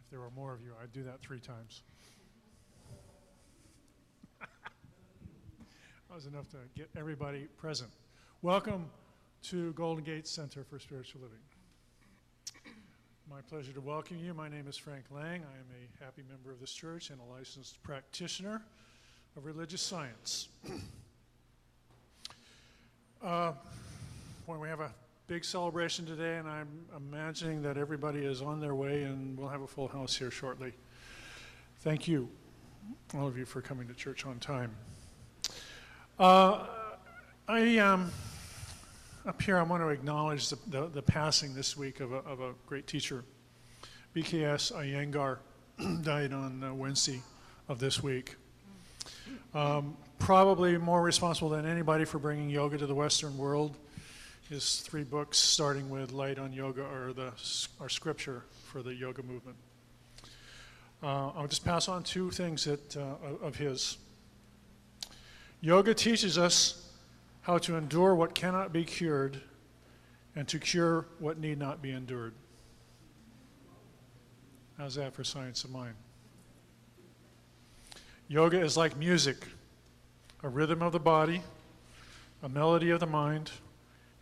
If there were more of you, I'd do that 3 times. That was enough to get everybody present. Welcome to Golden Gate Center for Spiritual Living. My pleasure to welcome you. My name is Frank Lange. I am a happy member of this church and a licensed practitioner of religious science. When we have a big celebration today, and I'm imagining that everybody is on their way, and we'll have a full house here shortly. Thank you, all of you, for coming to church on time. Up here, I want to acknowledge the passing this week of a great teacher. BKS Iyengar died on Wednesday of this week. Probably more responsible than anybody for bringing yoga to the Western world. His 3 books, starting with Light on Yoga, are scripture for the yoga movement. I'll just pass on 2 things of his. Yoga teaches us how to endure what cannot be cured and to cure what need not be endured. How's that for science of mind? Yoga is like music, a rhythm of the body, a melody of the mind,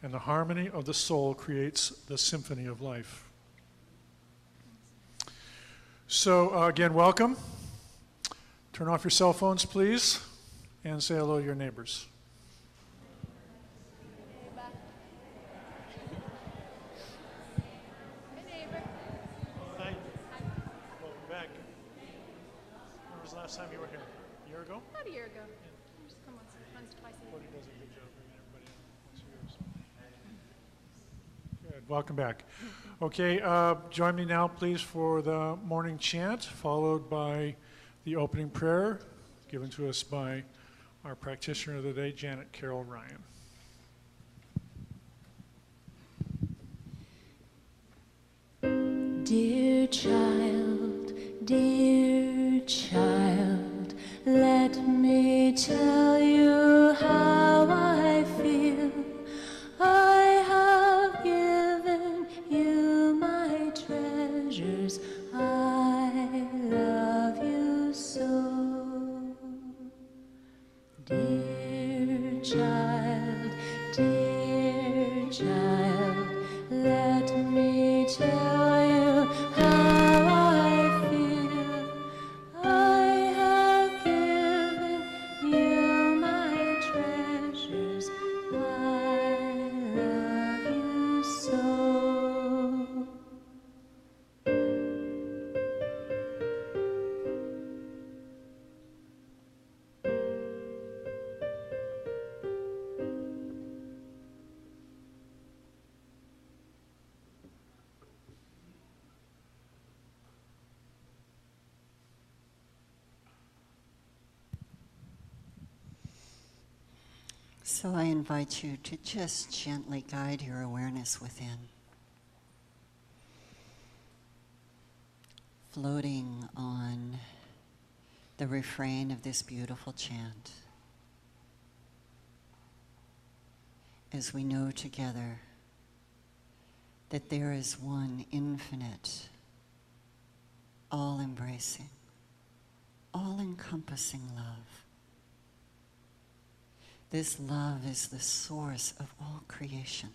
and the harmony of the soul creates the symphony of life. So again, welcome. Turn off your cell phones, please, and say hello to your neighbors. Last time you were here? A year ago? About a year ago. Yeah. Just come once twice a year. Corte does a good job bringing everybody in once a year. Good. Welcome back. Okay, join me now, please, for the morning chant, followed by the opening prayer given to us by our practitioner of the day, Janet Carroll Ryan. Dear child, let me tell you how I feel. I have given you my treasures. I love you so. Dear child, let me tell you how I feel. I have given you my treasures. I love you so. So I invite you to just gently guide your awareness within, floating on the refrain of this beautiful chant, as we know together that there is one infinite, all-embracing, all-encompassing love. This love is the source of all creation.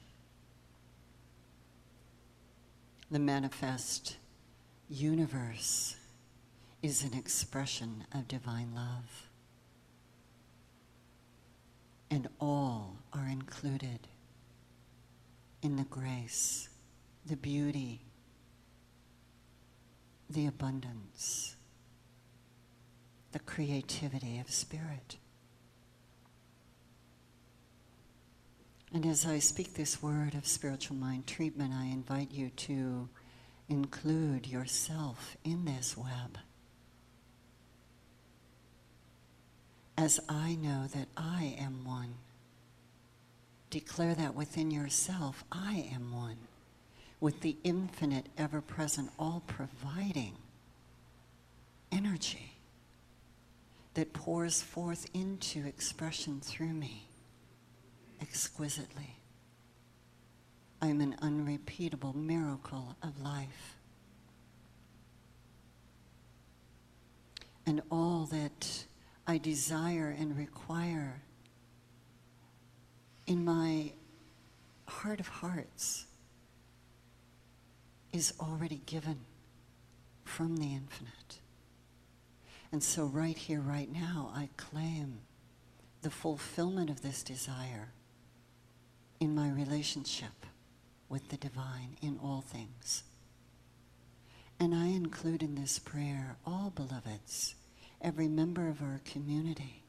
The manifest universe is an expression of divine love. And all are included in the grace, the beauty, the abundance, the creativity of spirit. And as I speak this word of spiritual mind treatment, I invite you to include yourself in this web. As I know that I am one, declare that within yourself, I am one, with the infinite, ever-present, all-providing energy that pours forth into expression through me exquisitely. I am an unrepeatable miracle of life. and all that I desire and require in my heart of hearts is already given from the infinite. And so right here, right now, I claim the fulfillment of this desire in my relationship with the divine in all things. And I include in this prayer all beloveds, every member of our community,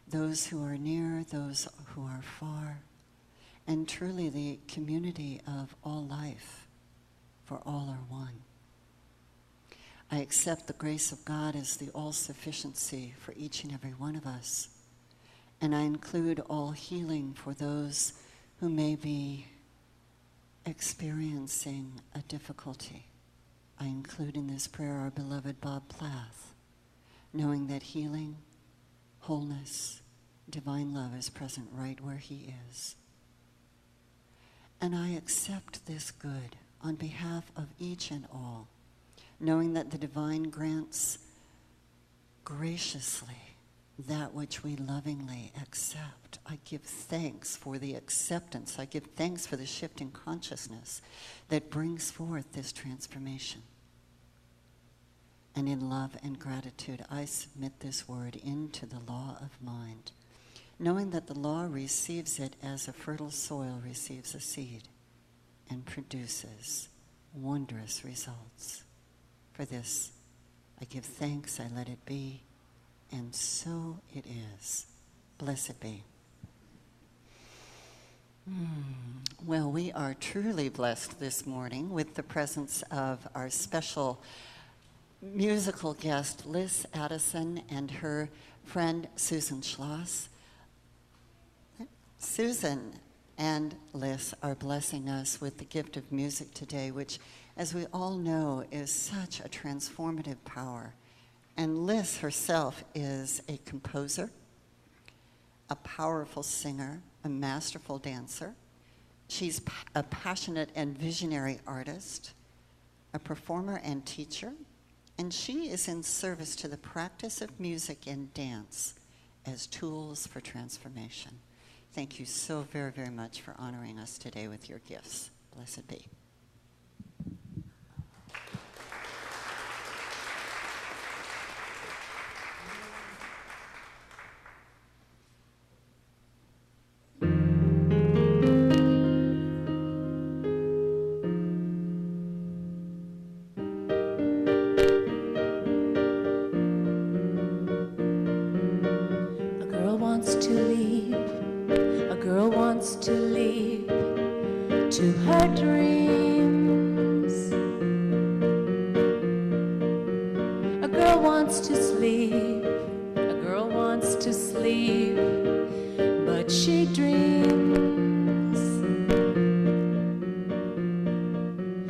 those who are near, those who are far, and truly the community of all life, for all are one. I accept the grace of God as the all-sufficiency for each and every one of us. And I include all healing for those who may be experiencing a difficulty. I include in this prayer our beloved Bob Plath, knowing that healing, wholeness, divine love is present right where he is. And I accept this good on behalf of each and all, knowing that the divine grants graciously that which we lovingly accept. I give thanks for the acceptance. I give thanks for the shift in consciousness that brings forth this transformation. And in love and gratitude, I submit this word into the law of mind, knowing that the law receives it as a fertile soil receives a seed and produces wondrous results. For this, I give thanks, I let it be, and so it is. Blessed be. Well, we are truly blessed this morning with the presence of our special musical guest, Liz Addison, and her friend, Susan Schloss. Susan and Liz are blessing us with the gift of music today, which, as we all know, is such a transformative power. And Liz herself is a composer, a powerful singer, a masterful dancer. She's a passionate and visionary artist, a performer and teacher, and she is in service to the practice of music and dance as tools for transformation. Thank you so very, very much for honoring us today with your gifts. Blessed be. To her dreams. A girl wants to sleep, a girl wants to sleep, but she dreams.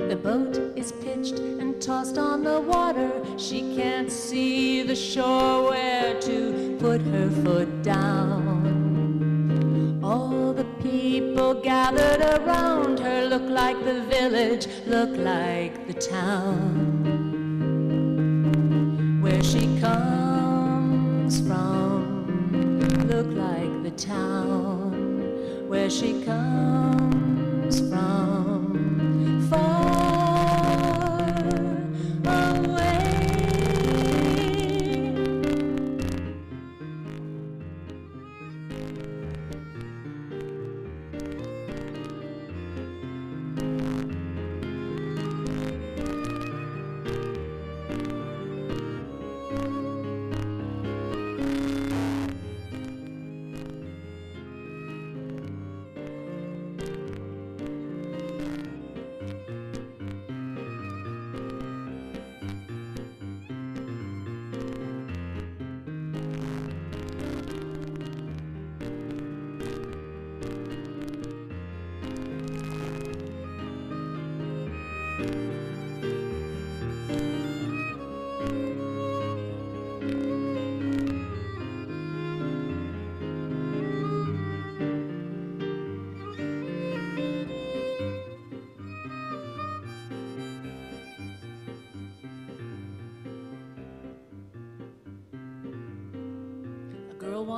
The boat is pitched and tossed on the water. She can't see the shore where to put her foot down. All the people gathered around her look like the village, look like the town. Where she comes from, look like the town. Where she comes from, far away.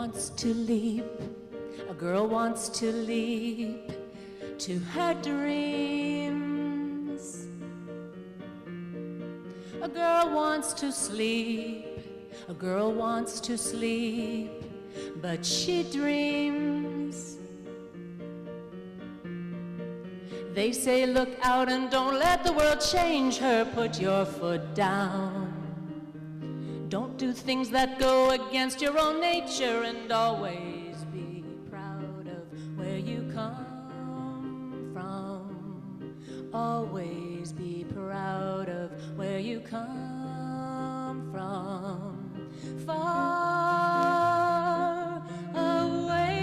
wants to leap, a girl wants to leap to her dreams. A girl wants to sleep, a girl wants to sleep, but she dreams. They say look out and don't let the world change her. Put your foot down. Don't do things that go against your own nature, and always be proud of where you come from. Always be proud of where you come from. Far away.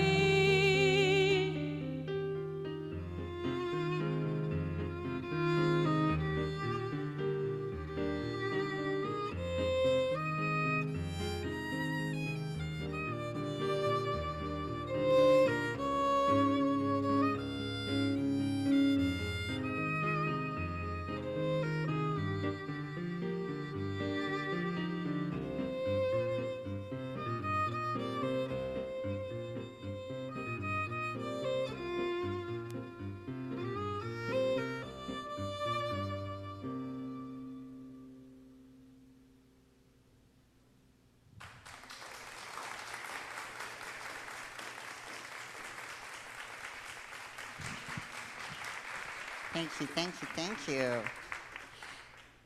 Thank you, thank you, thank you.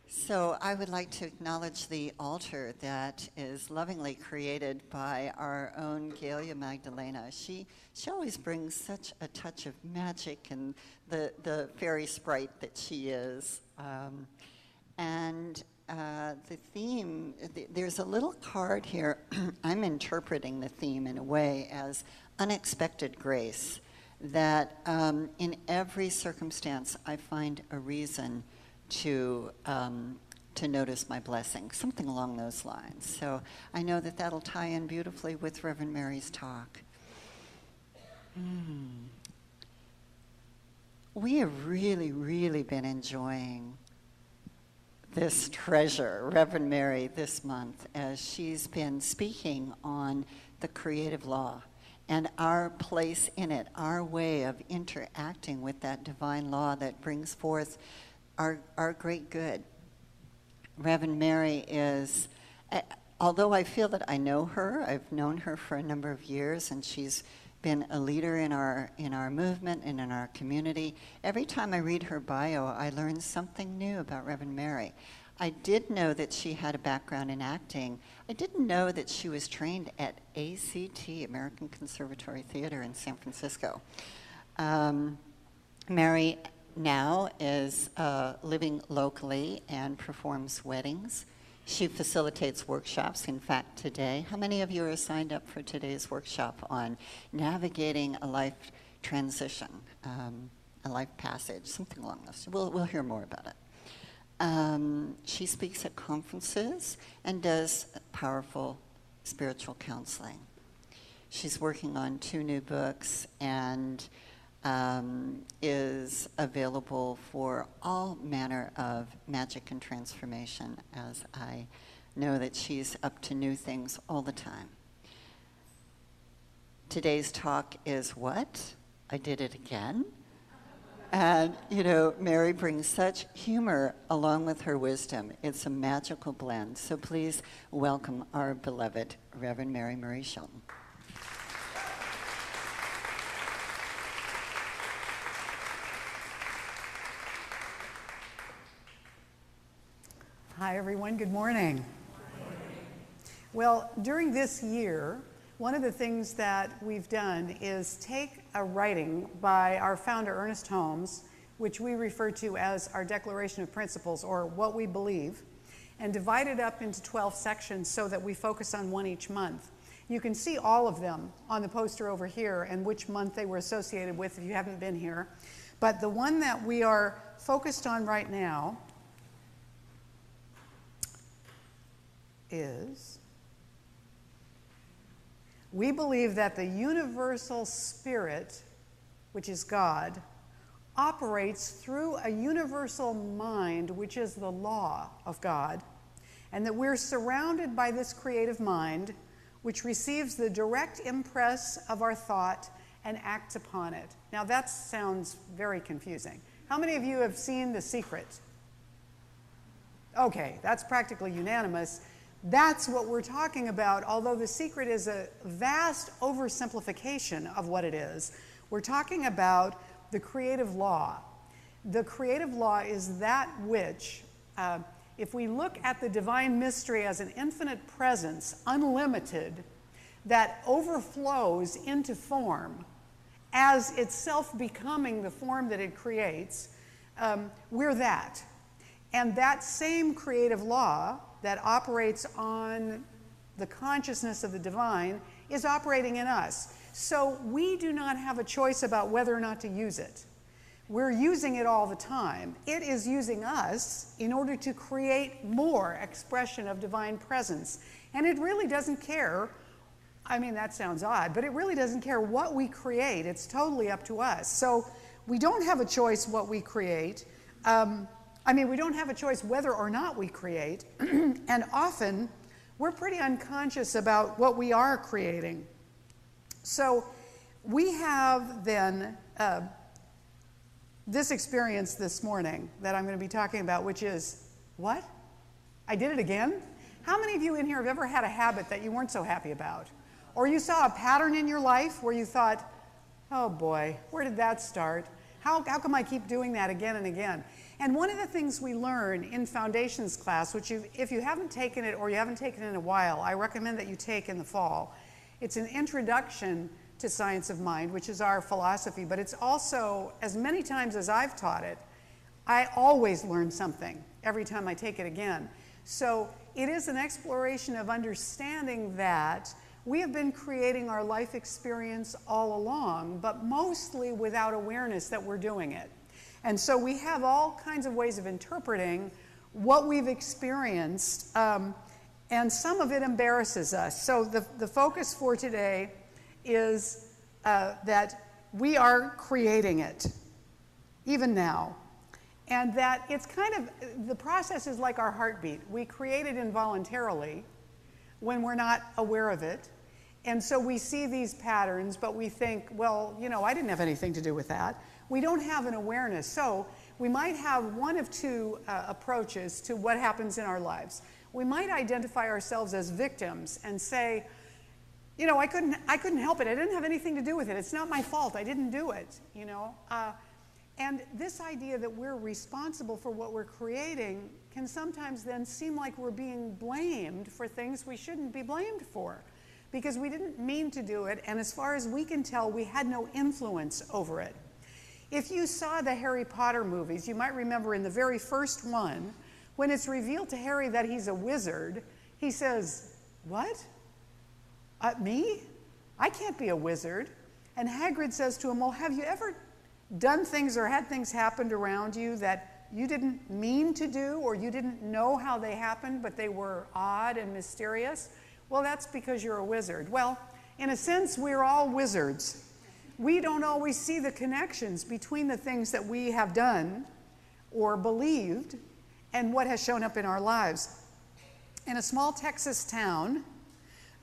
So I would like to acknowledge the altar that is lovingly created by our own Gailya Magdalenda. She always brings such a touch of magic and the fairy sprite that she is. The theme, there's a little card here. I'm interpreting the theme in a way as unexpected grace, that in every circumstance I find a reason to notice my blessing, something along those lines. So I know that that'll tie in beautifully with Reverend Mary's talk. We have really, really been enjoying this treasure, Reverend Mary, this month, as she's been speaking on the creative law and our place in it, our way of interacting with that divine law that brings forth our great good. Reverend Mary is, although I feel that I know her, I've known her for a number of years, and she's been a leader in our movement and in our community. Every time I read her bio, I learn something new about Reverend Mary. I did know that she had a background in acting. I didn't know that she was trained at ACT, American Conservatory Theater in San Francisco. Mary now is living locally and performs weddings. She facilitates workshops. In fact, today, how many of you are signed up for today's workshop on navigating a life transition, a life passage, something along those? We'll hear more about it. She speaks at conferences and does powerful spiritual counseling. She's working on 2 new books and is available for all manner of magic and transformation, as I know that she's up to new things all the time. Today's talk is what? I did it again. And, Mary brings such humor along with her wisdom. It's a magical blend. So please welcome our beloved Reverend Mary Shelton. Hi, everyone. Good morning. Well, during this year, one of the things that we've done is take a writing by our founder, Ernest Holmes, which we refer to as our Declaration of Principles, or what we believe, and divide it up into 12 sections so that we focus on one each month. You can see all of them on the poster over here and which month they were associated with if you haven't been here. But the one that we are focused on right now is, we believe that the universal spirit, which is God, operates through a universal mind, which is the law of God, and that we're surrounded by this creative mind which receives the direct impress of our thought and acts upon it. Now that sounds very confusing. How many of you have seen The Secret? Okay, that's practically unanimous. That's what we're talking about, although The Secret is a vast oversimplification of what it is. We're talking about the creative law. The creative law is that which, if we look at the divine mystery as an infinite presence, unlimited, that overflows into form, as itself becoming the form that it creates, we're that. And that same creative law that operates on the consciousness of the divine is operating in us. So we do not have a choice about whether or not to use it. We're using it all the time. It is using us in order to create more expression of divine presence. And it really doesn't care. I mean, that sounds odd, but it really doesn't care what we create. It's totally up to us. So we don't have a choice what we create. We don't have a choice whether or not we create. And often, we're pretty unconscious about what we are creating. So we have then this experience this morning that I'm going to be talking about, which is, what? I did it again? How many of you in here have ever had a habit that you weren't so happy about? Or you saw a pattern in your life where you thought, oh boy, where did that start? How come I keep doing that again and again? And one of the things we learn in Foundations class, which if you haven't taken it or you haven't taken it in a while, I recommend that you take in the fall. It's an introduction to science of mind, which is our philosophy, but it's also, as many times as I've taught it, I always learn something every time I take it again. So it is an exploration of understanding that we have been creating our life experience all along, but mostly without awareness that we're doing it. And so we have all kinds of ways of interpreting what we've experienced, and some of it embarrasses us. So the focus for today is that we are creating it, even now. And that it's kind of, the process is like our heartbeat. We create it involuntarily when we're not aware of it. And so we see these patterns, but we think, well, I didn't have anything to do with that. We don't have an awareness. So we might have one of two approaches to what happens in our lives. We might identify ourselves as victims and say, I couldn't help it. I didn't have anything to do with it. It's not my fault. I didn't do it, And this idea that we're responsible for what we're creating can sometimes then seem like we're being blamed for things we shouldn't be blamed for, because we didn't mean to do it, and as far as we can tell, we had no influence over it. If you saw the Harry Potter movies, you might remember in the very first one, when it's revealed to Harry that he's a wizard, he says, what? Me? I can't be a wizard. And Hagrid says to him, well, have you ever done things or had things happened around you that you didn't mean to do, or you didn't know how they happened, but they were odd and mysterious? Well, that's because you're a wizard. Well, in a sense, we're all wizards. We don't always see the connections between the things that we have done or believed and what has shown up in our lives. In a small Texas town,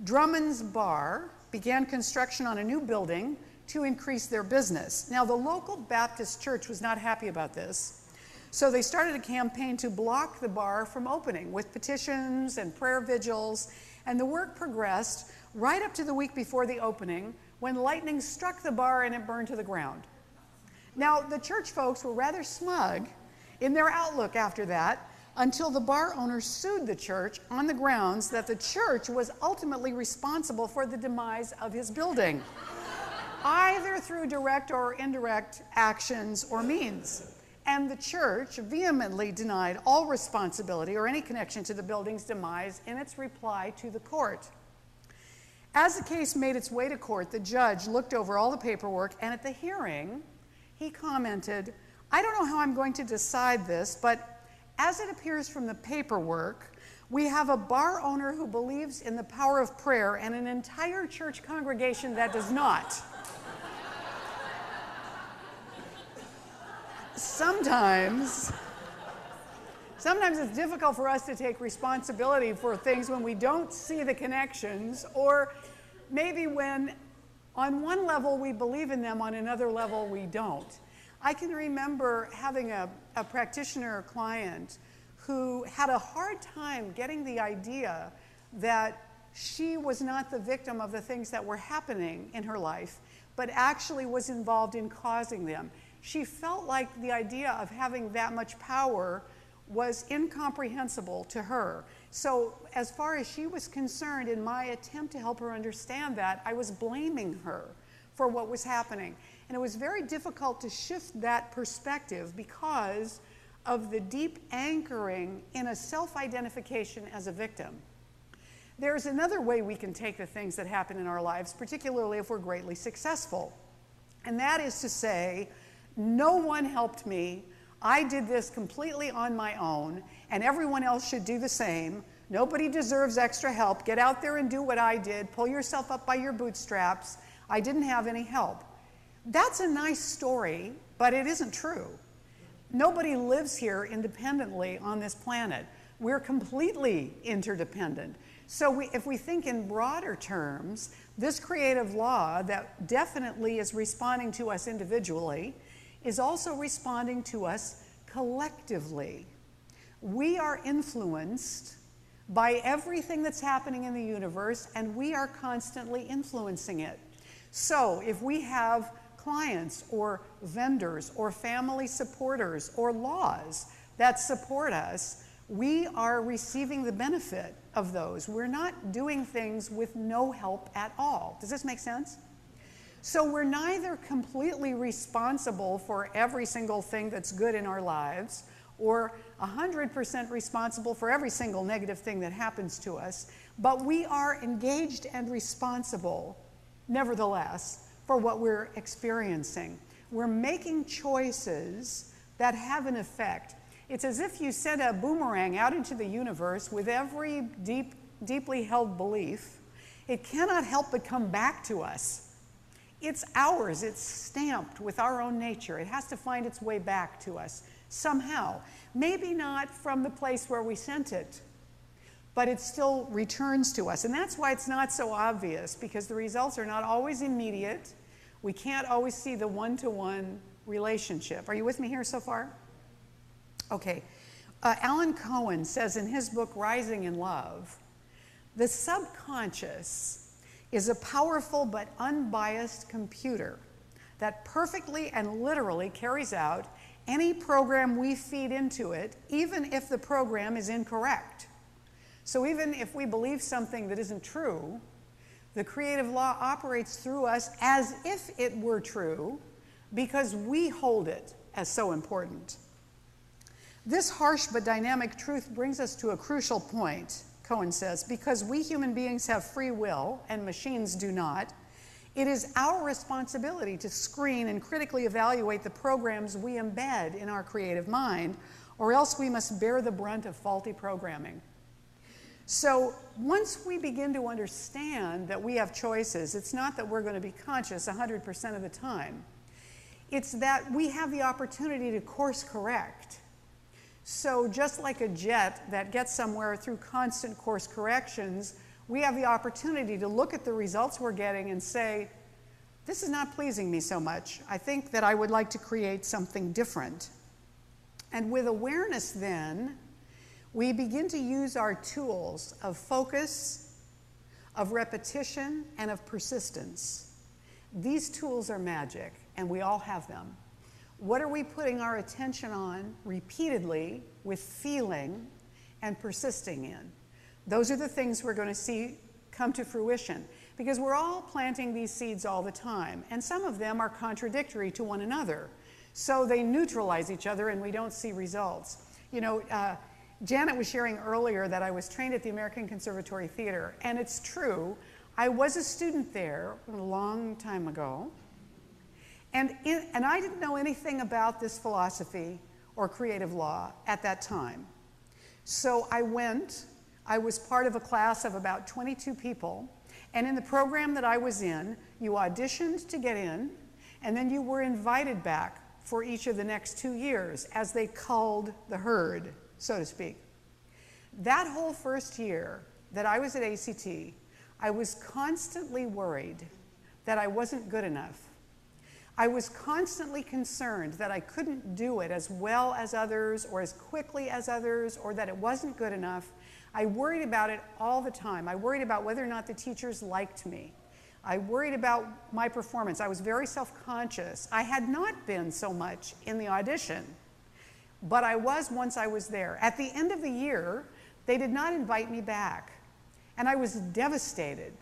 Drummond's Bar began construction on a new building to increase their business. Now, the local Baptist church was not happy about this, so they started a campaign to block the bar from opening with petitions and prayer vigils, and the work progressed right up to the week before the opening, when lightning struck the bar and it burned to the ground. Now, the church folks were rather smug in their outlook after that, until the bar owner sued the church on the grounds that the church was ultimately responsible for the demise of his building, either through direct or indirect actions or means. And the church vehemently denied all responsibility or any connection to the building's demise in its reply to the court. As the case made its way to court, the judge looked over all the paperwork, and at the hearing, he commented, I don't know how I'm going to decide this, but as it appears from the paperwork, we have a bar owner who believes in the power of prayer and an entire church congregation that does not. Sometimes it's difficult for us to take responsibility for things when we don't see the connections, or maybe when on one level we believe in them, on another level we don't. I can remember having a practitioner client who had a hard time getting the idea that she was not the victim of the things that were happening in her life, but actually was involved in causing them. She felt like the idea of having that much power was incomprehensible to her. So as far as she was concerned, in my attempt to help her understand that, I was blaming her for what was happening. And it was very difficult to shift that perspective because of the deep anchoring in a self-identification as a victim. There's another way we can take the things that happen in our lives, particularly if we're greatly successful. And that is to say, no one helped me. I did this completely on my own, and everyone else should do the same. Nobody deserves extra help. Get out there and do what I did. Pull yourself up by your bootstraps. I didn't have any help. That's a nice story, but it isn't true. Nobody lives here independently on this planet. We're completely interdependent. So if we think in broader terms, this creative law that definitely is responding to us individually is also responding to us collectively. We are influenced by everything that's happening in the universe, and we are constantly influencing it. So if we have clients or vendors or family supporters or laws that support us, we are receiving the benefit of those. We're not doing things with no help at all. Does this make sense? So we're neither completely responsible for every single thing that's good in our lives or 100% responsible for every single negative thing that happens to us, but we are engaged and responsible, nevertheless, for what we're experiencing. We're making choices that have an effect. It's as if you sent a boomerang out into the universe with every deeply held belief. It cannot help but come back to us. It's ours. It's stamped with our own nature. It has to find its way back to us somehow. Maybe not from the place where we sent it, but it still returns to us. And that's why it's not so obvious, because the results are not always immediate. We can't always see the one-to-one relationship. Are you with me here so far? Okay. Alan Cohen says in his book, Rising in Love, the subconscious is a powerful but unbiased computer that perfectly and literally carries out any program we feed into it, even if the program is incorrect. So even if we believe something that isn't true, the creative law operates through us as if it were true, because we hold it as so important. This harsh but dynamic truth brings us to a crucial point, Cohen says, because we human beings have free will and machines do not. It is our responsibility to screen and critically evaluate the programs we embed in our creative mind, or else we must bear the brunt of faulty programming. So once we begin to understand that we have choices, it's not that we're going to be conscious 100% of the time. It's that we have the opportunity to course correct. So just like a jet that gets somewhere through constant course corrections, we have the opportunity to look at the results we're getting and say, this is not pleasing me so much. I think that I would like to create something different. And with awareness then, we begin to use our tools of focus, of repetition, and of persistence. These tools are magic, and we all have them. What are we putting our attention on repeatedly with feeling and persisting in? Those are the things we're going to see come to fruition, because we're all planting these seeds all the time, and some of them are contradictory to one another. So they neutralize each other and we don't see results. You know, Janet was sharing earlier that I was trained at the American Conservatory Theater, and it's true. I was a student there a long time ago, and I didn't know anything about this philosophy or creative law at that time. So I went. I was part of a class of about 22 people, and in the program that I was in, you auditioned to get in, and then you were invited back for each of the next 2 years as they culled the herd, so to speak. That whole first year that I was at ACT, I was constantly worried that I wasn't good enough. I was constantly concerned that I couldn't do it as well as others or as quickly as others, or that it wasn't good enough. I worried about it all the time. I worried about whether or not the teachers liked me. I worried about my performance. I was very self-conscious. I had not been so much in the audition, but I was once I was there. At the end of the year, they did not invite me back, and I was devastated.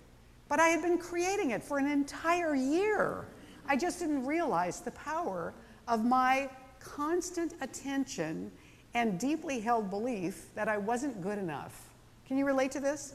But I had been creating it for an entire year. I just didn't realize the power of my constant attention and deeply held belief that I wasn't good enough. Can you relate to this?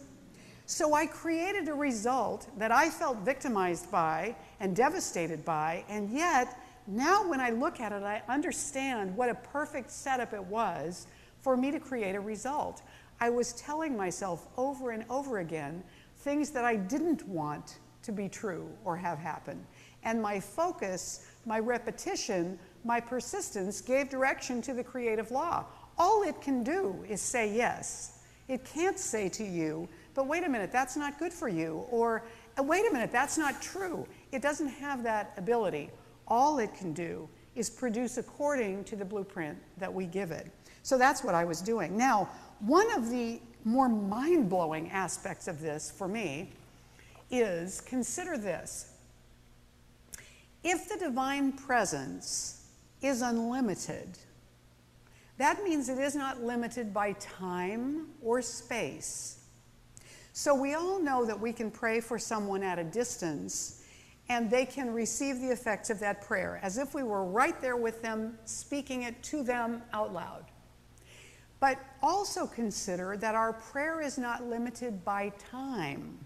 So I created a result that I felt victimized by and devastated by, and yet now when I look at it, I understand what a perfect setup it was for me to create a result. I was telling myself over and over again things that I didn't want to be true or have happen. And my focus, my repetition, my persistence gave direction to the creative law. All it can do is say yes. It can't say to you, but wait a minute, that's not good for you, or wait a minute, that's not true. It doesn't have that ability. All it can do is produce according to the blueprint that we give it. So that's what I was doing. Now, one of the more mind-blowing aspects of this for me is, consider this. If the divine presence is unlimited, that means it is not limited by time or space. So we all know that we can pray for someone at a distance and they can receive the effects of that prayer as if we were right there with them, speaking it to them out loud. But also consider that our prayer is not limited by time,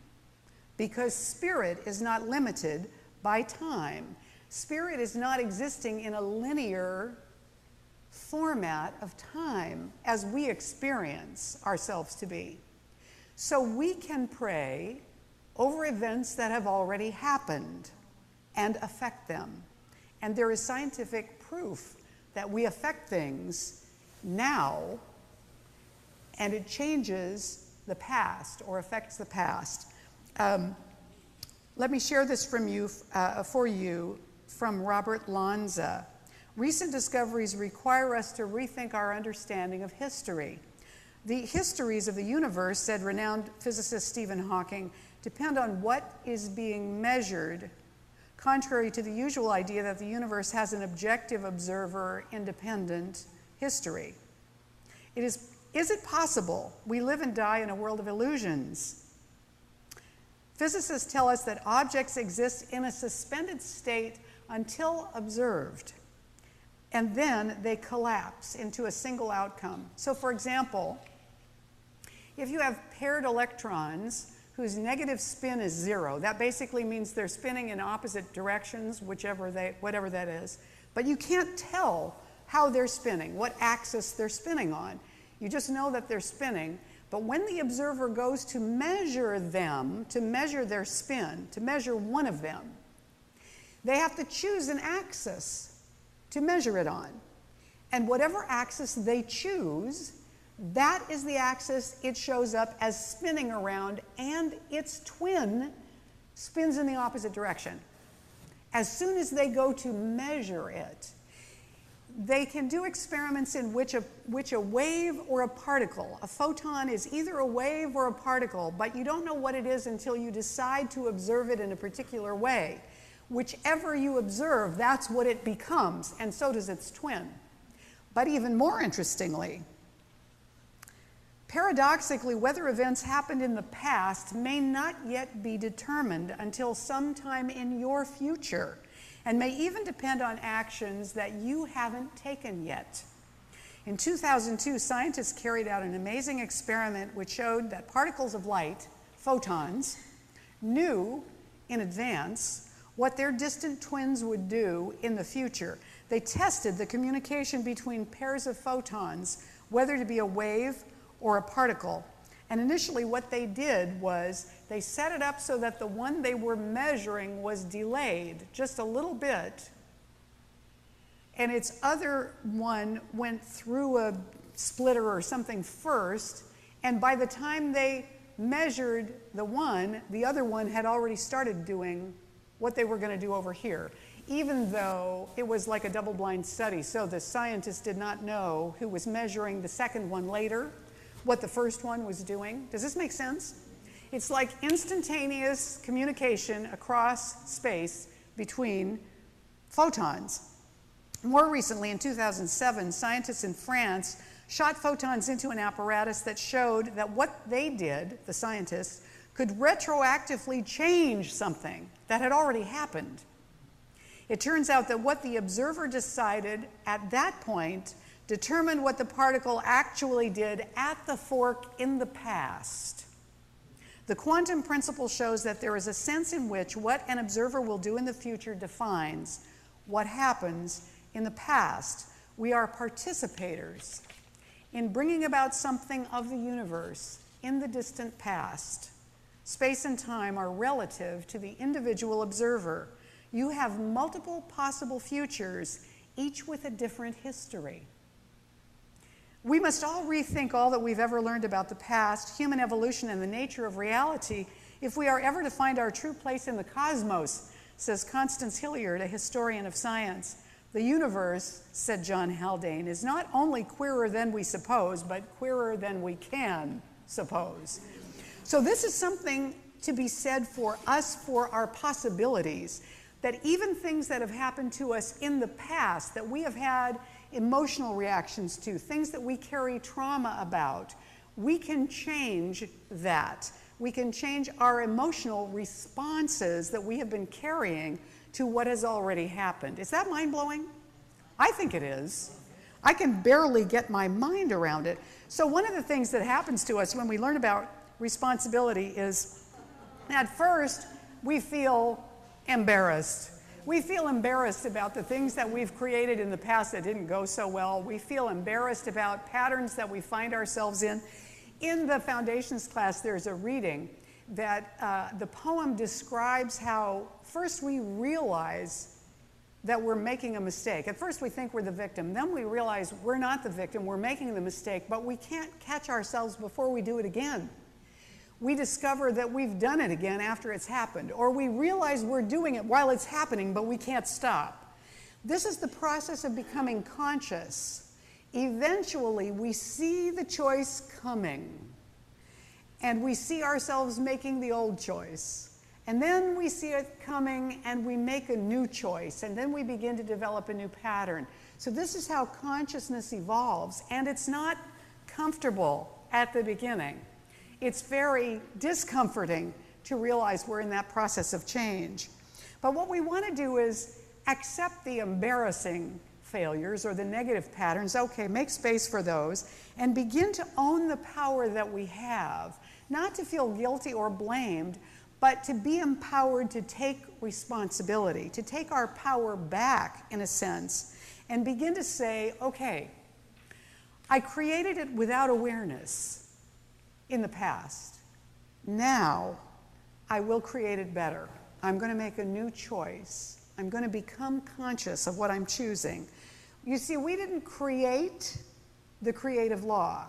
because spirit is not limited by time. Spirit is not existing in a linear format of time as we experience ourselves to be. So we can pray over events that have already happened and affect them. And there is scientific proof that we affect things now, and it changes the past or affects the past. Let me share this for you from Robert Lange. Recent discoveries require us to rethink our understanding of history. The histories of the universe, said renowned physicist Stephen Hawking, depend on what is being measured, contrary to the usual idea that the universe has an objective observer, independent history. Is it possible we live and die in a world of illusions? Physicists tell us that objects exist in a suspended state until observed, and then they collapse into a single outcome. So for example, if you have paired electrons whose negative spin is 0, that basically means they're spinning in opposite directions, whatever that is, but you can't tell how they're spinning, what axis they're spinning on. You just know that they're spinning, but when the observer goes to measure them, to measure their spin, to measure one of them, they have to choose an axis to measure it on. And whatever axis they choose, that is the axis it shows up as spinning around, and its twin spins in the opposite direction. As soon as they go to measure it, they can do experiments in which a wave or a particle, a photon is either a wave or a particle, but you don't know what it is until you decide to observe it in a particular way. Whichever you observe, that's what it becomes, and so does its twin. But even more interestingly, paradoxically, whether events happened in the past may not yet be determined until sometime in your future, and may even depend on actions that you haven't taken yet. In 2002, scientists carried out an amazing experiment which showed that particles of light, photons, knew in advance what their distant twins would do in the future. They tested the communication between pairs of photons, whether to be a wave or a particle. And initially what they did was they set it up so that the one they were measuring was delayed just a little bit, and its other one went through a splitter or something first, and by the time they measured the one, the other one had already started doing what they were going to do over here, even though it was like a double-blind study. So the scientists did not know who was measuring the second one later, what the first one was doing. Does this make sense? It's like instantaneous communication across space between photons. More recently, in 2007, scientists in France shot photons into an apparatus that showed that what they did, the scientists, could retroactively change something that had already happened. It turns out that what the observer decided at that point determined what the particle actually did at the fork in the past. The quantum principle shows that there is a sense in which what an observer will do in the future defines what happens in the past. We are participators in bringing about something of the universe in the distant past. Space and time are relative to the individual observer. You have multiple possible futures, each with a different history. We must all rethink all that we've ever learned about the past, human evolution, and the nature of reality if we are ever to find our true place in the cosmos, says Constance Hilliard, a historian of science. The universe, said John Haldane, is not only queerer than we suppose, but queerer than we can suppose. So this is something to be said for us, for our possibilities, that even things that have happened to us in the past, that we have had emotional reactions to, things that we carry trauma about, we can change that. We can change our emotional responses that we have been carrying to what has already happened. Is that mind-blowing? I think it is. I can barely get my mind around it. So one of the things that happens to us when we learn about responsibility is, at first, we feel embarrassed. We feel embarrassed about the things that we've created in the past that didn't go so well. We feel embarrassed about patterns that we find ourselves in. In the foundations class, there's a reading that the poem describes how first we realize that we're making a mistake. At first we think we're the victim. Then we realize we're not the victim, we're making the mistake, but we can't catch ourselves before we do it again. We discover that we've done it again after it's happened, or we realize we're doing it while it's happening, but we can't stop. This is the process of becoming conscious. Eventually, we see the choice coming, and we see ourselves making the old choice. And then we see it coming, and we make a new choice, and then we begin to develop a new pattern. So this is how consciousness evolves, and it's not comfortable at the beginning. It's very discomforting to realize we're in that process of change. But what we want to do is accept the embarrassing failures or the negative patterns, okay, make space for those, and begin to own the power that we have, not to feel guilty or blamed, but to be empowered to take responsibility, to take our power back, in a sense, and begin to say, okay, I created it without awareness in the past. Now, I will create it better. I'm going to make a new choice. I'm going to become conscious of what I'm choosing. You see, we didn't create the creative law,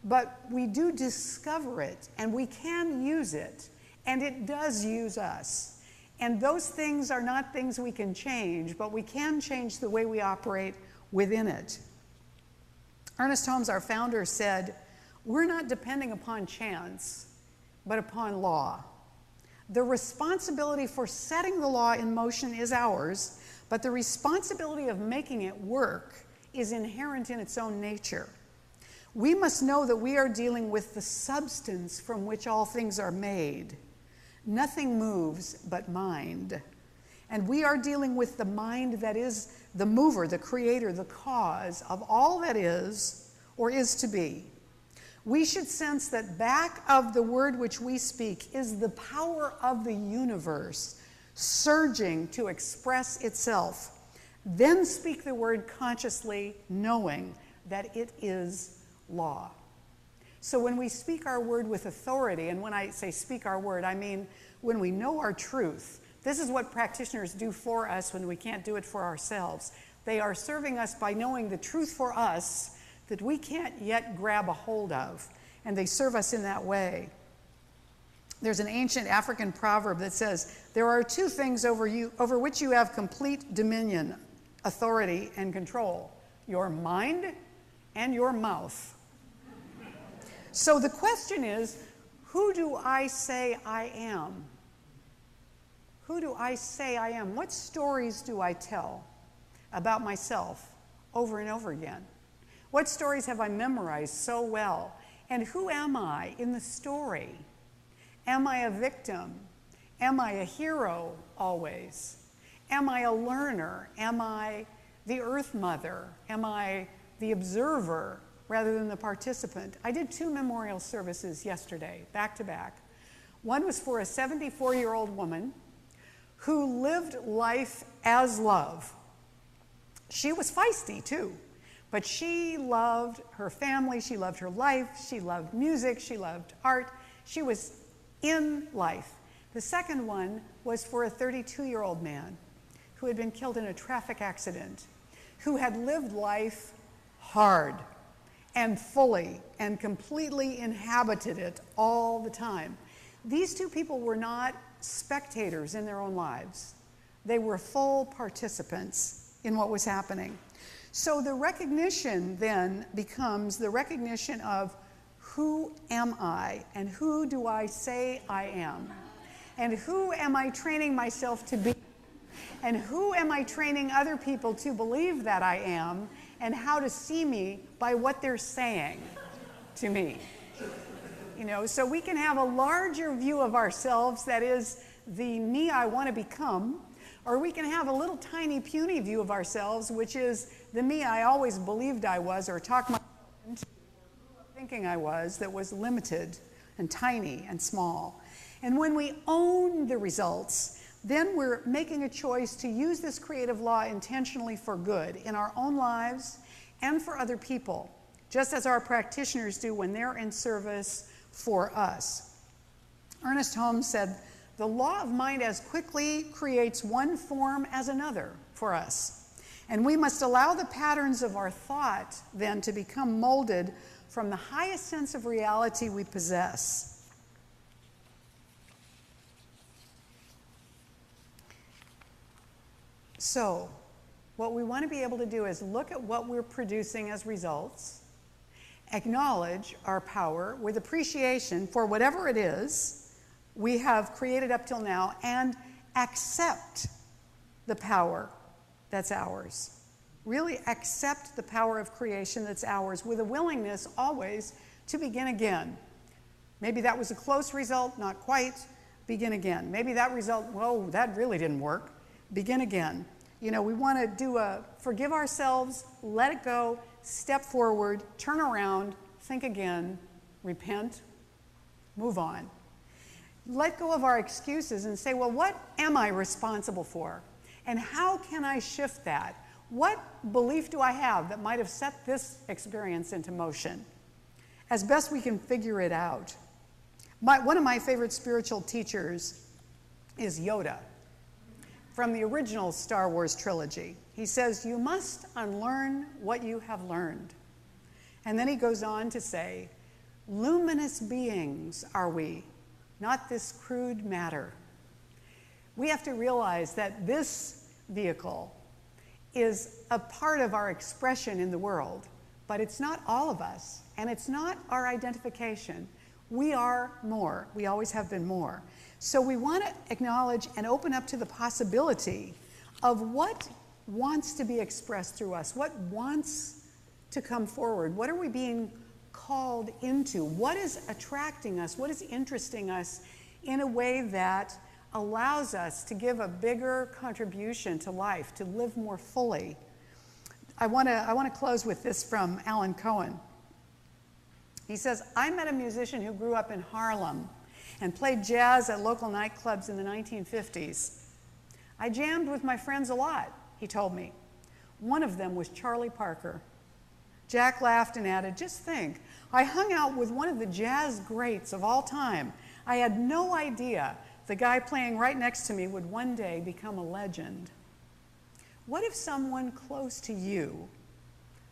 but we do discover it, and we can use it, and it does use us. And those things are not things we can change, but we can change the way we operate within it. Ernest Holmes, our founder, said, "We're not depending upon chance, but upon law. The responsibility for setting the law in motion is ours, but the responsibility of making it work is inherent in its own nature. We must know that we are dealing with the substance from which all things are made. Nothing moves but mind. And we are dealing with the mind that is the mover, the creator, the cause of all that is or is to be. We should sense that back of the word which we speak is the power of the universe surging to express itself. Then speak the word consciously, knowing that it is law." So when we speak our word with authority, and when I say speak our word, I mean when we know our truth. This is what practitioners do for us when we can't do it for ourselves. They are serving us by knowing the truth for us, that we can't yet grab a hold of, and they serve us in that way. There's an ancient African proverb that says, there are two things over which you have complete dominion, authority, and control: your mind and your mouth. So the question is, who do I say I am? Who do I say I am? What stories do I tell about myself over and over again? What stories have I memorized so well? And who am I in the story? Am I a victim? Am I a hero always? Am I a learner? Am I the Earth Mother? Am I the observer rather than the participant? I did 2 memorial services yesterday, back to back. One was for a 74-year-old woman who lived life as love. She was feisty too, but she loved her family, she loved her life, she loved music, she loved art. She was in life. The second one was for a 32-year-old man who had been killed in a traffic accident, who had lived life hard and fully and completely inhabited it all the time. These two people were not spectators in their own lives. They were full participants in what was happening. So the recognition then becomes the recognition of who am I and who do I say I am? And who am I training myself to be? And who am I training other people to believe that I am, and how to see me by what they're saying to me? You know, so we can have a larger view of ourselves, that is the me I want to become, or we can have a little tiny puny view of ourselves, which is the me I always believed I was, or talked myself into thinking I was, that was limited and tiny and small. And when we own the results, then we're making a choice to use this creative law intentionally for good in our own lives and for other people, just as our practitioners do when they're in service for us. Ernest Holmes said, "The law of mind as quickly creates one form as another for us. And we must allow the patterns of our thought then to become molded from the highest sense of reality we possess." So, what we want to be able to do is look at what we're producing as results, acknowledge our power with appreciation for whatever it is we have created up till now, and accept the power that's ours. Really accept the power of creation that's ours, with a willingness always to begin again. Maybe that was a close result, not quite. Begin again. Maybe that result, whoa, that really didn't work. Begin again. You know, we want to do forgive ourselves, let it go, step forward, turn around, think again, repent, move on. Let go of our excuses and say, well, what am I responsible for? And how can I shift that? What belief do I have that might have set this experience into motion? As best we can figure it out. One of my favorite spiritual teachers is Yoda, from the original Star Wars trilogy. He says, "You must unlearn what you have learned." And then he goes on to say, "Luminous beings are we, not this crude matter." We have to realize that this vehicle is a part of our expression in the world, but it's not all of us, and it's not our identification. We are more. We always have been more. So we want to acknowledge and open up to the possibility of what wants to be expressed through us, what wants to come forward, what are we being called into, what is attracting us, what is interesting us in a way that allows us to give a bigger contribution to life, to live more fully. I want to close with this from Alan Cohen. He says, "I met a musician who grew up in Harlem and played jazz at local nightclubs in the 1950s. I jammed with my friends a lot," he told me. "One of them was Charlie Parker." Jack laughed and added, "Just think, I hung out with one of the jazz greats of all time. I had no idea the guy playing right next to me would one day become a legend." What if someone close to you,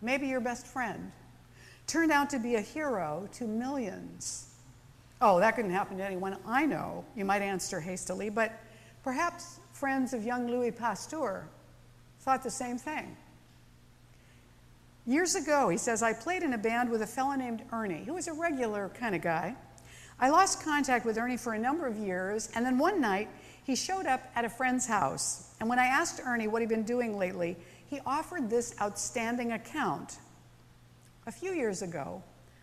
maybe your best friend, turned out to be a hero to millions. Oh, that couldn't happen to anyone I know, you might answer hastily, but perhaps friends of young Louis Pasteur thought the same thing. Years ago, he says, I played in a band with a fellow named Ernie, who was a regular kind of guy. I lost contact with Ernie for a number of years, and then one night, he showed up at a friend's house. And when I asked Ernie what he'd been doing lately, he offered this outstanding account. A few years ago,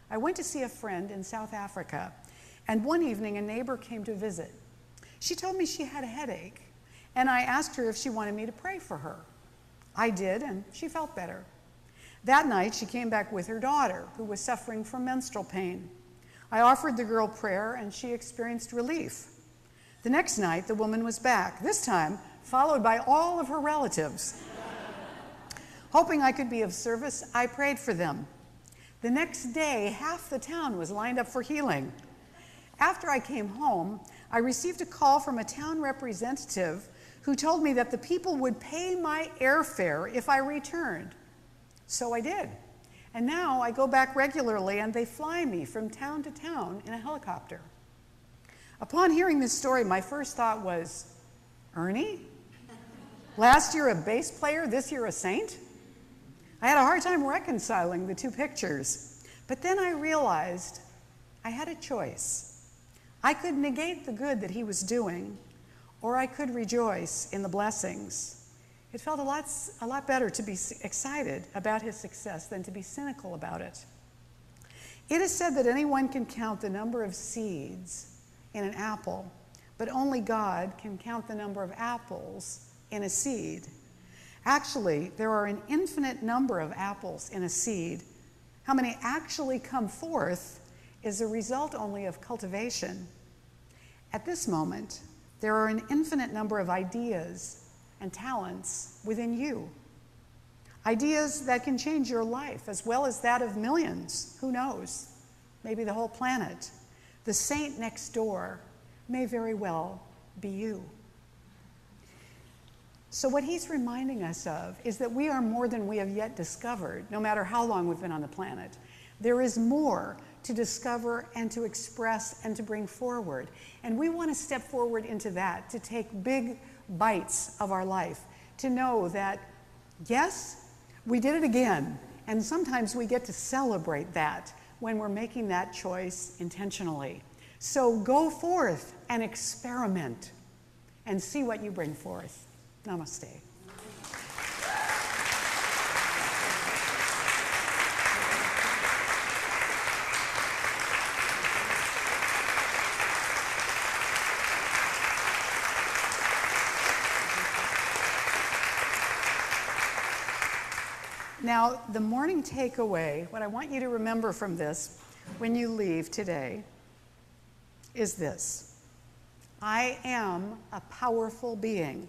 I went to see a friend in South Africa, and one evening a neighbor came to visit. She told me she had a headache, and I asked her if she wanted me to pray for her. I did, and she felt better. That night, she came back with her daughter, who was suffering from menstrual pain. I offered the girl prayer, and she experienced relief. The next night, the woman was back, this time followed by all of her relatives. Hoping I could be of service, I prayed for them. The next day, half the town was lined up for healing. After I came home, I received a call from a town representative who told me that the people would pay my airfare if I returned. So I did. And now I go back regularly, and they fly me from town to town in a helicopter. Upon hearing this story, my first thought was, Ernie? Last year a bass player, this year a saint? I had a hard time reconciling the two pictures. But then I realized I had a choice. I could negate the good that he was doing, or I could rejoice in the blessings. It felt a lot better to be excited about his success than to be cynical about it. It is said that anyone can count the number of seeds in an apple, but only God can count the number of apples in a seed. Actually, there are an infinite number of apples in a seed. How many actually come forth is a result only of cultivation. At this moment, there are an infinite number of ideas and talents within you. Ideas that can change your life as well as that of millions, who knows, maybe the whole planet. The saint next door may very well be you. So what he's reminding us of is that we are more than we have yet discovered, no matter how long we've been on the planet. There is more to discover and to express and to bring forward. And we want to step forward into that, to take big bites of our life, to know that, yes, we did it again. And sometimes we get to celebrate that when we're making that choice intentionally. So go forth and experiment and see what you bring forth. Namaste. Now, the morning takeaway, what I want you to remember from this when you leave today is this. I am a powerful being.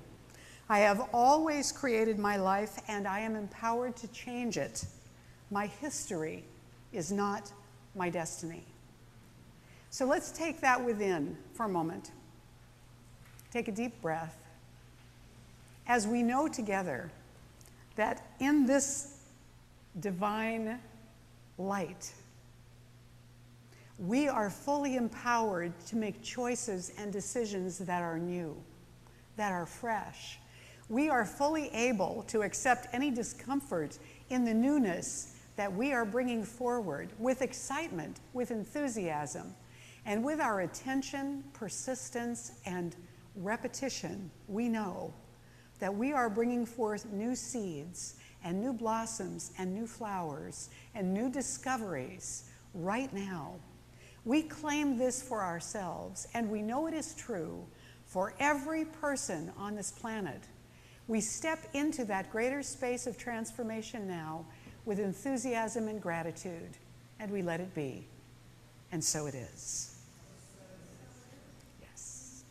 I have always created my life, and I am empowered to change it. My history is not my destiny. So let's take that within for a moment. Take a deep breath. As we know together that in this divine light, we are fully empowered to make choices and decisions that are new, that are fresh. We are fully able to accept any discomfort in the newness that we are bringing forward with excitement, with enthusiasm, and with our attention, persistence, and repetition. We know that we are bringing forth new seeds and new blossoms and new flowers and new discoveries right now. We claim this for ourselves, and we know it is true for every person on this planet. We step into that greater space of transformation now with enthusiasm and gratitude, and we let it be. And so it is. Yes.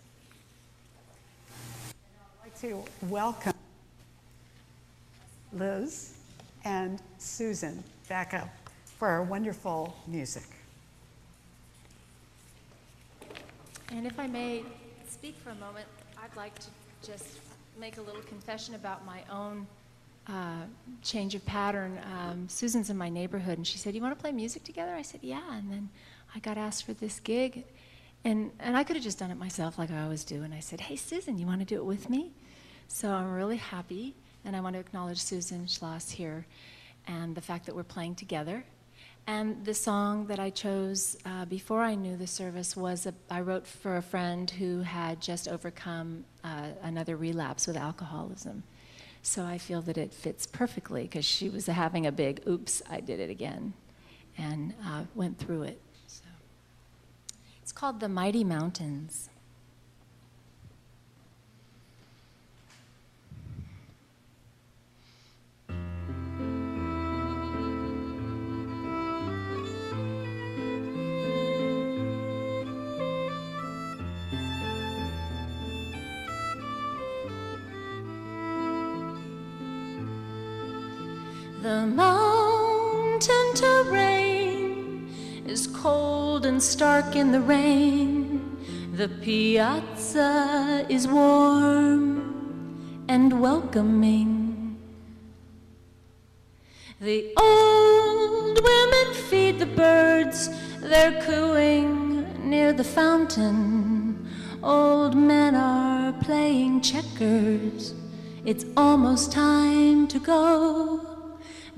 I'd like to welcome Liz and Susan back up for our wonderful music. And if I may speak for a moment, I'd like to just make a little confession about my own change of pattern. Susan's in my neighborhood, and she said, "You want to play music together?" I said, "Yeah." And then I got asked for this gig, and I could have just done it myself like I always do. And I said, "Hey, Susan, you want to do it with me?" So I'm really happy, and I want to acknowledge Susan Schloss here and the fact that we're playing together. And the song that I chose before I knew the service was I wrote for a friend who had just overcome another relapse with alcoholism. So I feel that it fits perfectly because she was having a big, oops, I did it again, and went through it. So it's called The Mighty Mountains. The mountain terrain is cold and stark in the rain. The piazza is warm and welcoming. The old women feed the birds, they're cooing near the fountain. Old men are playing checkers, it's almost time to go.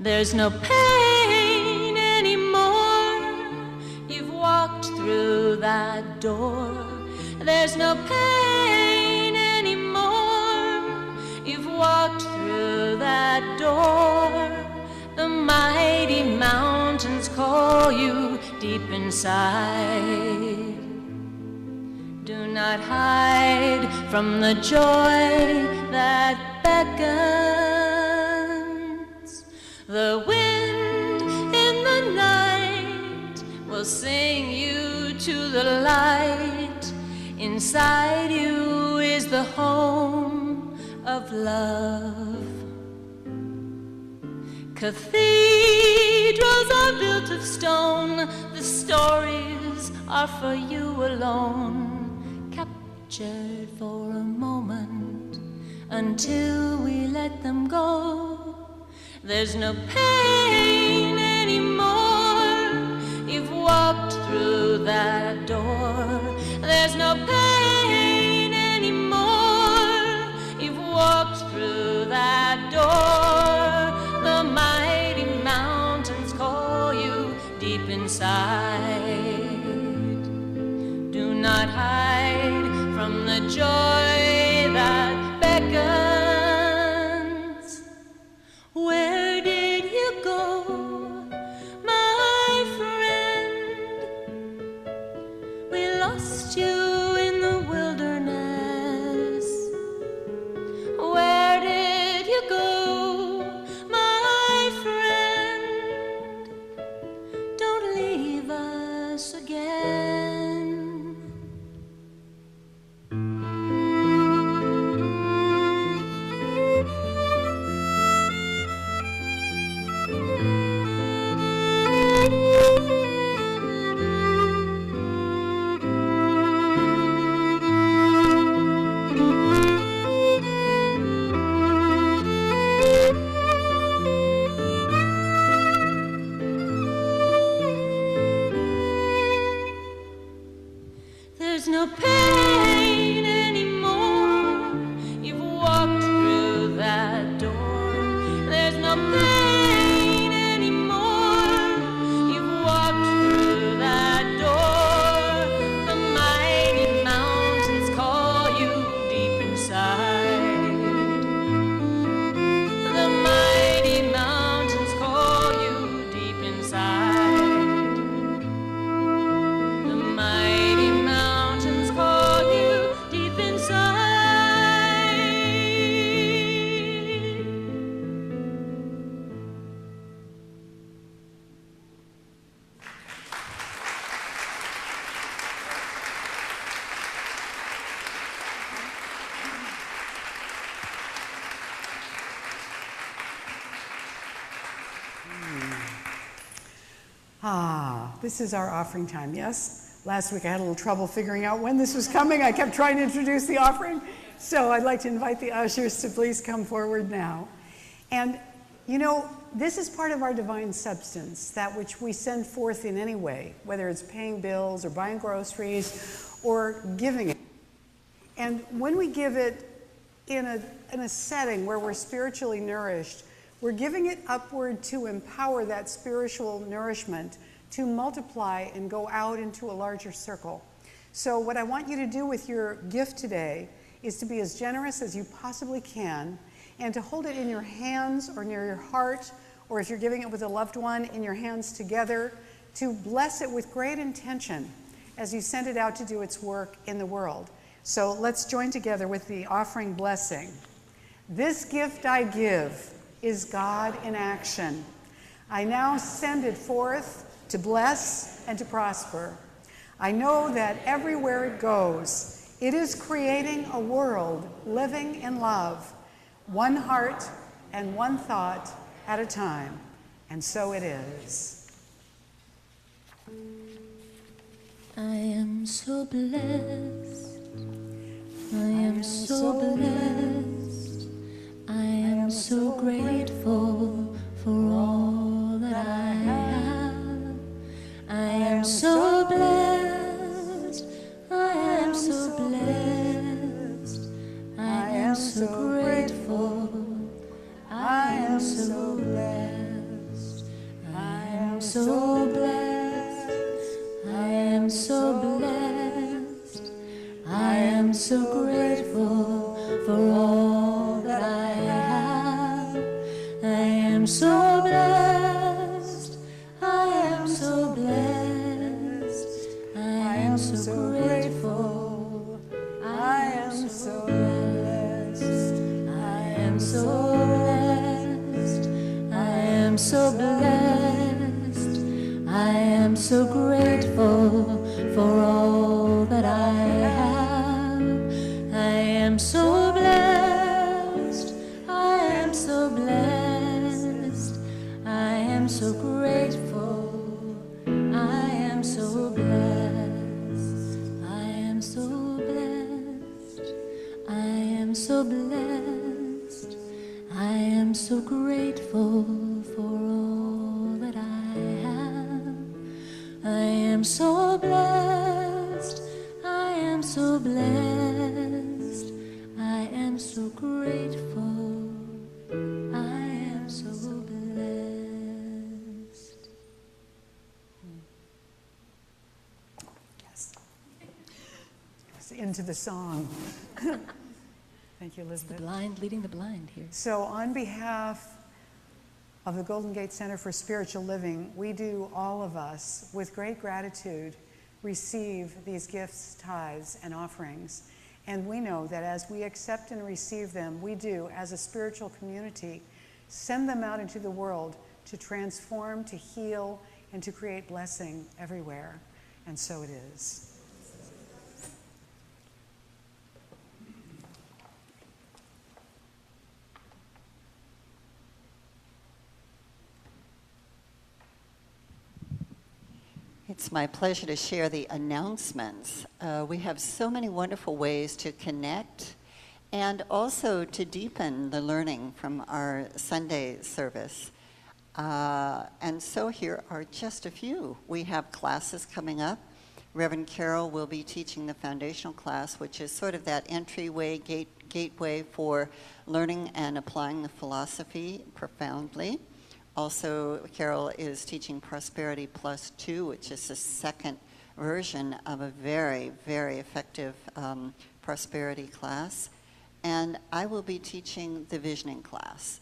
There's no pain anymore, you've walked through that door. There's no pain anymore, you've walked through that door. The mighty mountains call you deep inside. Do not hide from the joy that beckons. The wind in the night will sing you to the light. Inside you is the home of love. Cathedrals are built of stone. The stories are for you alone, captured for a moment until we let them go. There's no pain anymore, you've walked through that door. There's no pain anymore, you've walked through that door. The mighty mountains call you deep inside. Do not hide from the joy that beckons. Where did you go, my friend? We lost you in the wilderness. Where did you go, my friend? Don't leave us again. There's no pain anymore, you've walked through that door. There's no pain anymore, you've walked through that door. The mighty mountains call you deep inside. The mighty mountains call you deep inside. The mighty mountains call you deep inside. This is our offering time, yes? Last week I had a little trouble figuring out when this was coming. I kept trying to introduce the offering. So I'd like to invite the ushers to please come forward now. And, you know, this is part of our divine substance, that which we send forth in any way, whether it's paying bills or buying groceries or giving it. And when we give it in a setting where we're spiritually nourished, we're giving it upward to empower that spiritual nourishment to multiply and go out into a larger circle. So what I want you to do with your gift today is to be as generous as you possibly can, and to hold it in your hands or near your heart, or if you're giving it with a loved one, in your hands together, to bless it with great intention as you send it out to do its work in the world. So let's join together with the offering blessing. This gift I give is God in action. I now send it forth to bless and to prosper. I know that everywhere it goes, it is creating a world living in love, one heart and one thought at a time. And so it is. I am so blessed. I am so blessed. I am so grateful for all that I have. I am so blessed. I am so blessed. I am so grateful. I am so blessed. I am so blessed. I am so blessed. I am so grateful for all that I have. I am so blessed. I am so blessed. I am so grateful. I am so blessed. I am so blessed. I am so blessed. I am so grateful for all that I have. I am so blessed. I am so blessed. I am so grateful. I am so blessed. I am so blessed. I am so blessed. I am so grateful for all that I have. I am so blessed. I am so blessed. I am so grateful. I am so blessed. Yes. Into the song. Thank you, Elizabeth. Blind leading the blind here. So on behalf of the Golden Gate Center for Spiritual Living, we do, all of us, with great gratitude, receive these gifts, tithes, and offerings. And we know that as we accept and receive them, we do, as a spiritual community, send them out into the world to transform, to heal, and to create blessing everywhere. And so it is. It's my pleasure to share the announcements. We have so many wonderful ways to connect and also to deepen the learning from our Sunday service. And so here are just a few. We have classes coming up. Reverend Carol will be teaching the foundational class, which is sort of that entryway, gateway for learning and applying the philosophy profoundly. Also, Carol is teaching Prosperity Plus 2, which is the second version of a very, very effective prosperity class. And I will be teaching the visioning class.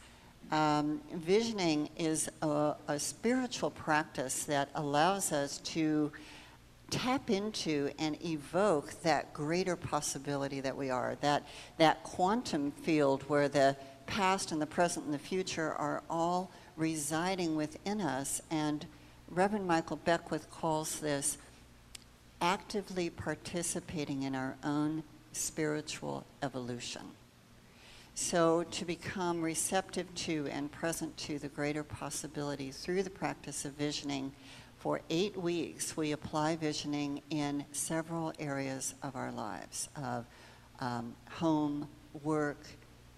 Visioning is a spiritual practice that allows us to tap into and evoke that greater possibility that we are, that quantum field where the past and the present and the future are all residing within us. And Reverend Michael Beckwith calls this actively participating in our own spiritual evolution. So to become receptive to and present to the greater possibility through the practice of visioning, for 8 weeks we apply visioning in several areas of our lives, of home, work,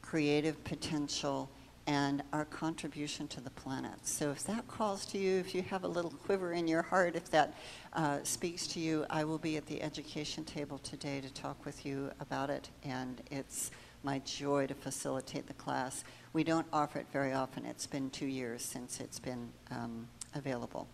creative potential, and our contribution to the planet. So if that calls to you, if you have a little quiver in your heart, if that speaks to you, I will be at the education table today to talk with you about it, and it's my joy to facilitate the class. We don't offer it very often. It's been 2 years since it's been available.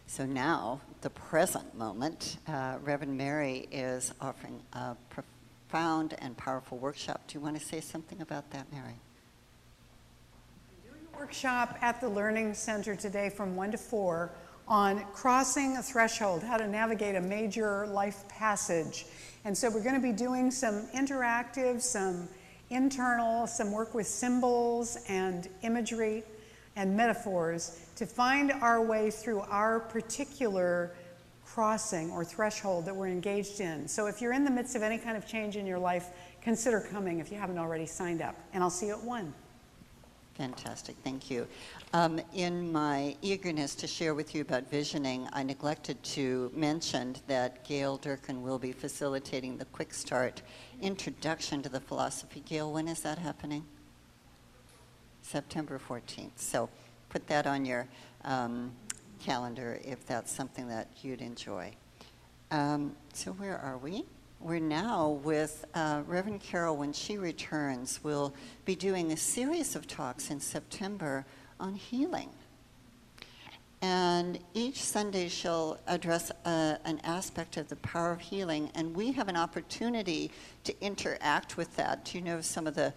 So now, the present moment, Reverend Mary is offering a profound and powerful workshop. Do you want to say something about that, Mary? I'm doing a workshop at the Learning Center today from 1 to 4 on crossing a threshold, how to navigate a major life passage. And so we're going to be doing some interactive, some internal, some work with symbols and imagery and metaphors to find our way through our particular crossing or threshold that we're engaged in. So if you're in the midst of any kind of change in your life, consider coming if you haven't already signed up. And I'll see you at 1. Fantastic, thank you. In my eagerness to share with you about visioning, I neglected to mention that Gail Durkin will be facilitating the Quick Start Introduction to the Philosophy. Gail, when is that happening? September 14th. So put that on your calendar if that's something that you'd enjoy. So where are we? We're now with Reverend Carol. When she returns, we'll be doing a series of talks in September on healing. And each Sunday she'll address an aspect of the power of healing, and we have an opportunity to interact with that. Do you know some of the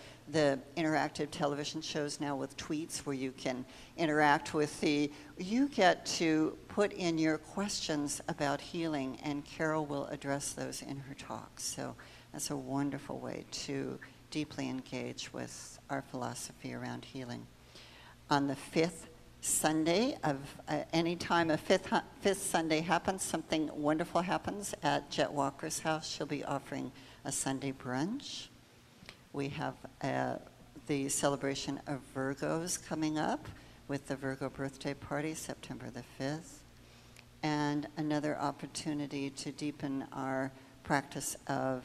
interactive television shows now with tweets where you can interact with you get to put in your questions about healing, and Carol will address those in her talks. So that's a wonderful way to deeply engage with our philosophy around healing. On the 5th Sunday of any time a fifth Sunday happens, something wonderful happens at Jet Walker's house. She'll be offering a Sunday brunch. We have the celebration of Virgos coming up with the Virgo birthday party, September the 5th, and another opportunity to deepen our practice of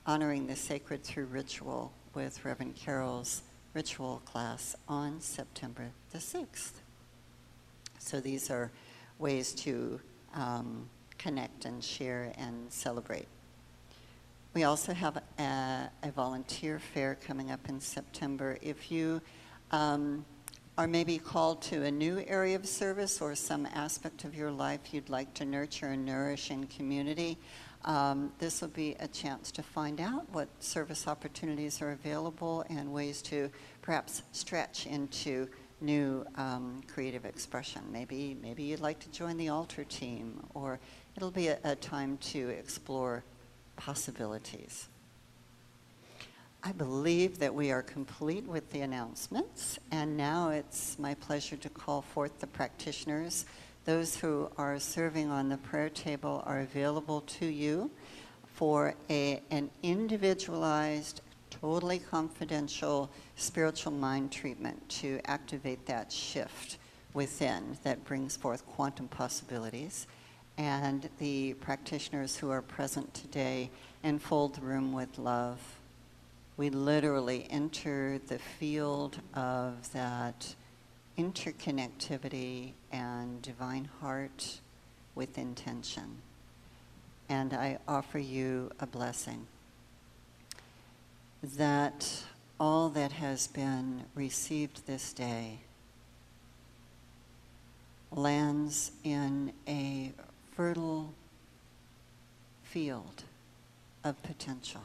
honoring the sacred through ritual with Reverend Carol's ritual class on September the 6th. So these are ways to connect and share and celebrate. We also have a volunteer fair coming up in September. If you are maybe called to a new area of service or some aspect of your life you'd like to nurture and nourish in community, this will be a chance to find out what service opportunities are available and ways to perhaps stretch into new creative expression. Maybe you'd like to join the altar team, or it'll be a time to explore possibilities. I believe that we are complete with the announcements, and now it's my pleasure to call forth the practitioners. Those who are serving on the prayer table are available to you for an individualized, totally confidential spiritual mind treatment to activate that shift within that brings forth quantum possibilities. And the practitioners who are present today enfold the room with love. We literally enter the field of that interconnectivity and divine heart with intention. And I offer you a blessing that all that has been received this day lands in a fertile field of potential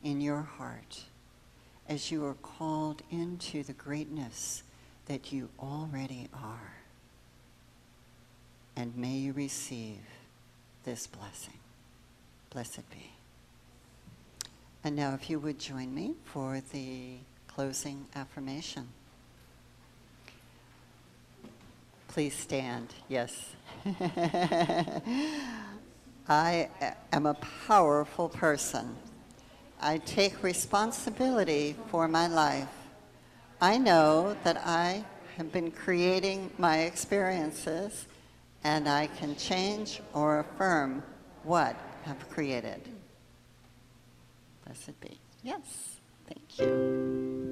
in your heart as you are called into the greatness that you already are. And may you receive this blessing. Blessed be. And now if you would join me for the closing affirmation. Please stand, yes. I am a powerful person. I take responsibility for my life. I know that I have been creating my experiences, and I can change or affirm what I've created. Blessed be. Yes, thank you.